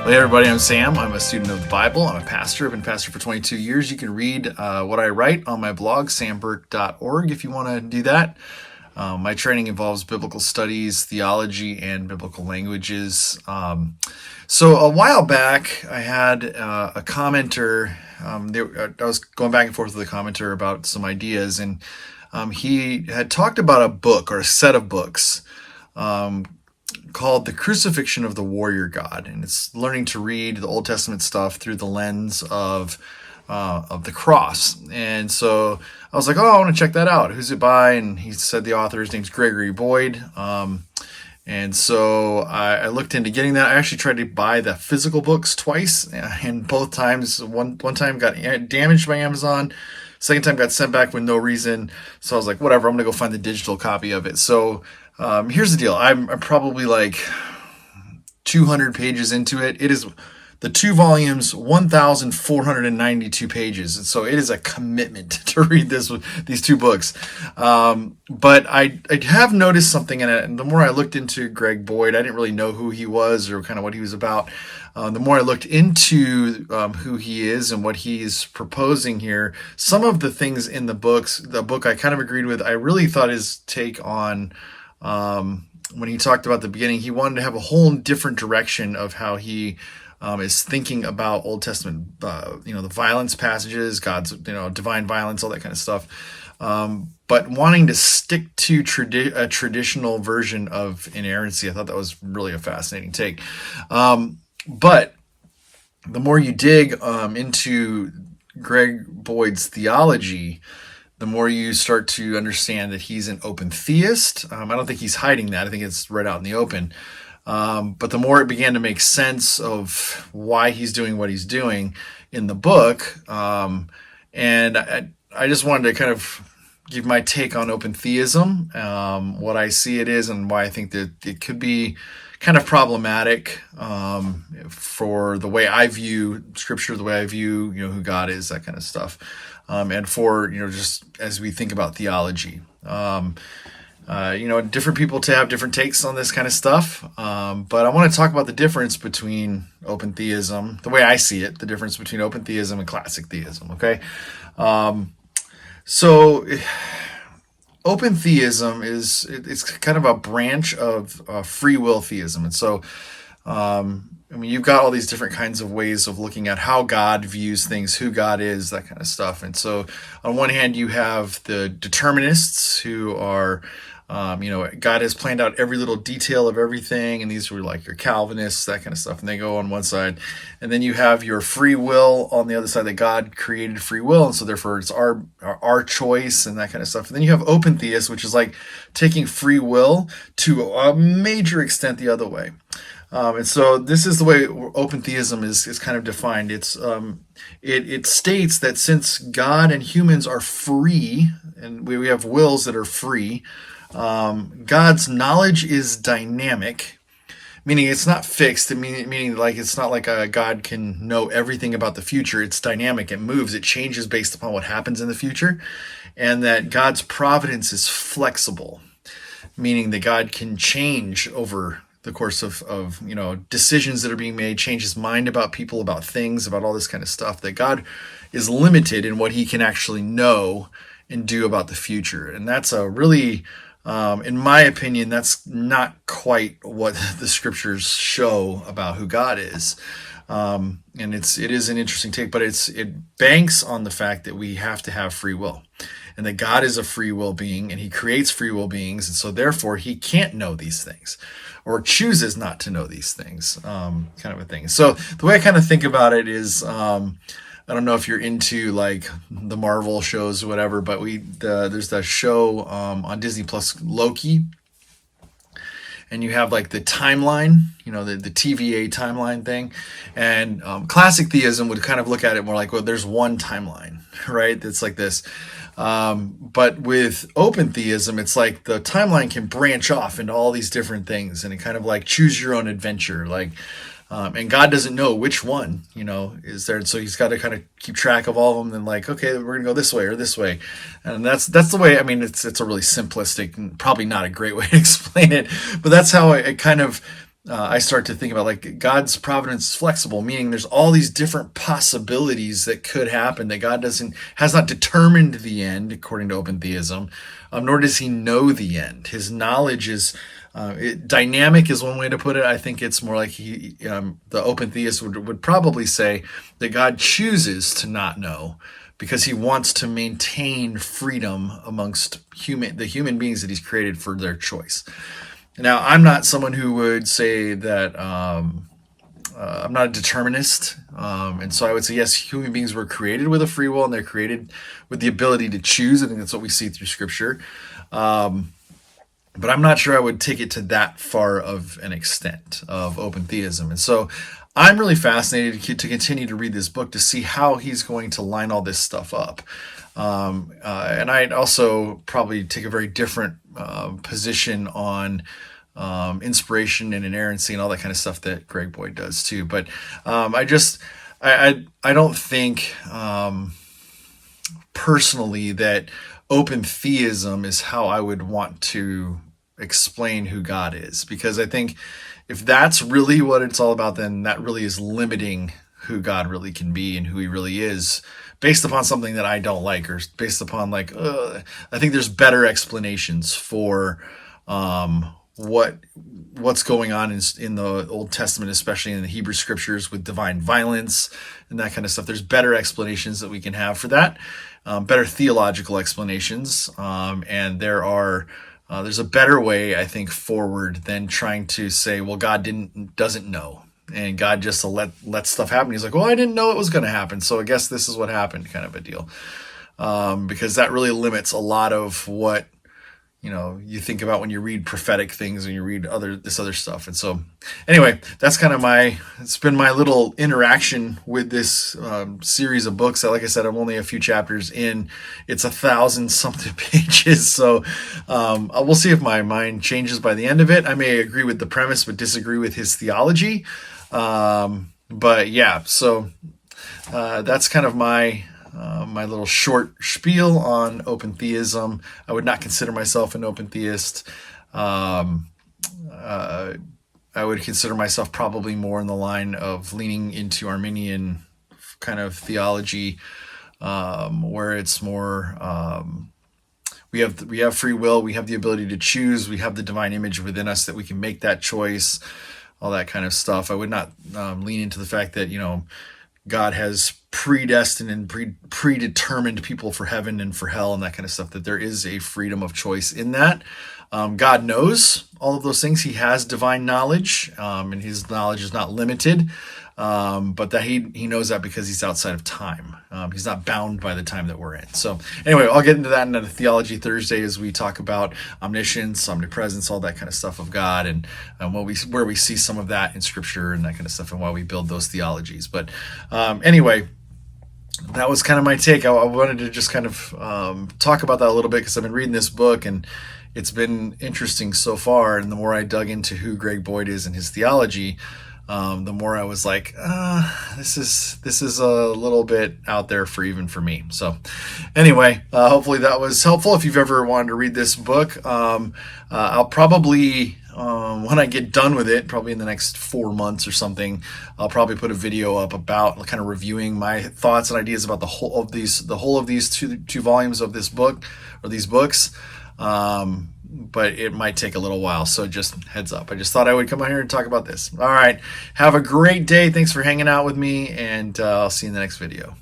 Hey everybody, I'm Sam. I'm a student of the Bible. I'm a pastor. I've been pastor for 22 years. You can read what I write on my blog, samburke.org, if you want to do that. My training involves biblical studies, theology, and biblical languages. So a while back, I had a commenter. I was going back and forth with a commenter about some ideas, and he had talked about a book or a set of books called The Crucifixion of the Warrior God, and it's learning to read the Old Testament stuff through the lens of the cross. And so I was like, oh, I want to check that out. Who's it by? And he said the author, his name's Gregory Boyd. And so I looked into getting that. I actually tried to buy the physical books twice, and both times, one time got damaged by Amazon. Second time got sent back with no reason. So I was like, whatever, I'm going to go find the digital copy of it. So here's the deal. I'm probably like 200 pages into it. It is the 2 volumes, 1,492 pages. And so it is a commitment to read these 2 books. But I have noticed something in it. And the more I looked into Greg Boyd, I didn't really know who he was or kind of what he was about. The more I looked into who he is and what he's proposing here, some of the things in the book I kind of agreed with. I really thought his take on when he talked about the beginning, he wanted to have a whole different direction of how he is thinking about Old Testament, the violence passages, God's, divine violence, all that kind of stuff. But wanting to stick to a traditional version of inerrancy. I thought that was really a fascinating take. But the more you dig into Greg Boyd's theology, the more you start to understand that he's an open theist. I don't think he's hiding that. I think it's right out in the open. But the more it began to make sense of why he's doing what he's doing in the book, and I just wanted to kind of give my take on open theism, what I see it is, and why I think that it could be kind of problematic for the way I view Scripture, the way I view who God is, that kind of stuff, and for just as we think about theology. Different people to have different takes on this kind of stuff. But I want to talk about the difference between open theism, the way I see it, the difference between open theism and classic theism. Okay. So open theism it's kind of a branch of free will theism. And so, you've got all these different kinds of ways of looking at how God views things, who God is, that kind of stuff. And so on one hand, you have the determinists who are, God has planned out every little detail of everything. And these were like your Calvinists, that kind of stuff. And they go on one side. And then you have your free will on the other side, that God created free will. And so therefore it's our choice and that kind of stuff. And then you have open theists, which is like taking free will to a major extent the other way. And so this is the way open theism is kind of defined. It states that since God and humans are free, and we have wills that are free, God's knowledge is dynamic, meaning it's not fixed. Meaning like it's not like God can know everything about the future. It's dynamic. It moves. It changes based upon what happens in the future, and that God's providence is flexible, meaning that God can change over the course of decisions that are being made, change his mind about people, about things, about all this kind of stuff, that God is limited in what he can actually know and do about the future. And that's a really, in my opinion, that's not quite what the scriptures show about who God is. And it is an interesting take, but it banks on the fact that we have to have free will, and that God is a free will being, and he creates free will beings. And so therefore he can't know these things, or chooses not to know these things, kind of a thing. So the way I kind of think about it is, I don't know if you're into like the Marvel shows or whatever, but there's that show on Disney Plus, Loki. And you have like the timeline, the TVA timeline thing. And classic theism would kind of look at it more like, well, there's one timeline, right? That's like this. But with open theism, it's like the timeline can branch off into all these different things, and it kind of like choose your own adventure. Like, and God doesn't know which one, is there. And so he's got to kind of keep track of all of them. And like, okay, we're going to go this way or this way. And that's the way, it's a really simplistic and probably not a great way to explain it, but that's how it kind of I start to think about like God's providence is flexible, meaning there's all these different possibilities that could happen, that God has not determined the end according to open theism, nor does he know the end. His knowledge is dynamic is one way to put it. I think it's more like the open theist would probably say that God chooses to not know because he wants to maintain freedom amongst the human beings that he's created for their choice. Now, I'm not someone who would say that I'm not a determinist. And so I would say, yes, human beings were created with a free will and they're created with the ability to choose. I think that's what we see through Scripture. But I'm not sure I would take it to that far of an extent of open theism. And so I'm really fascinated to continue to read this book to see how he's going to line all this stuff up. And I'd also probably take a very different position on inspiration and inerrancy and all that kind of stuff that Greg Boyd does too. But I don't think personally that open theism is how I would want to explain who God is, because I think if that's really what it's all about, then that really is limiting who God really can be and who he really is based upon something that I don't like, or based upon like, I think there's better explanations for what's going on in the Old Testament, especially in the Hebrew Scriptures with divine violence and that kind of stuff. There's better explanations that we can have for that, better theological explanations, and there's a better way, I think, forward than trying to say, well, God doesn't know. And God just let stuff happen. He's like, well, I didn't know it was going to happen, so I guess this is what happened, kind of a deal. Because that really limits a lot of what you think about when you read prophetic things and you read this other stuff. And so, anyway, that's kind of it's been my little interaction with this series of books. Like I said, I'm only a few chapters in. It's 1,000-something pages, so we'll see if my mind changes by the end of it. I may agree with the premise, but disagree with his theology. But yeah, so that's kind of my little short spiel on open theism. I would not consider myself an open theist. I would consider myself probably more in the line of leaning into Arminian kind of theology, where it's more we have free will, we have the ability to choose, we have the divine image within us that we can make that choice, all that kind of stuff. I would not lean into the fact that God has predestined and predetermined people for heaven and for hell and that kind of stuff, that there is a freedom of choice in that. God knows all of those things. He has divine knowledge, and his knowledge is not limited, but that he knows that because he's outside of time. He's not bound by the time that we're in. So anyway, I'll get into that in a Theology Thursday as we talk about omniscience, omnipresence, all that kind of stuff of God, and where we see some of that in Scripture and that kind of stuff, and why we build those theologies. But anyway, that was kind of my take. I wanted to just kind of talk about that a little bit because I've been reading this book and it's been interesting so far. And the more I dug into who Greg Boyd is and his theology, the more I was like, this is a little bit out there for me. So anyway, hopefully that was helpful. If you've ever wanted to read this book, I'll probably, when I get done with it, probably in the next 4 months or something, I'll probably put a video up about kind of reviewing my thoughts and ideas about the whole of these two volumes of this book, or these books. But it might take a little while, so just heads up. I just thought I would come out here and talk about this. All right, have a great day. Thanks for hanging out with me, and I'll see you in the next video.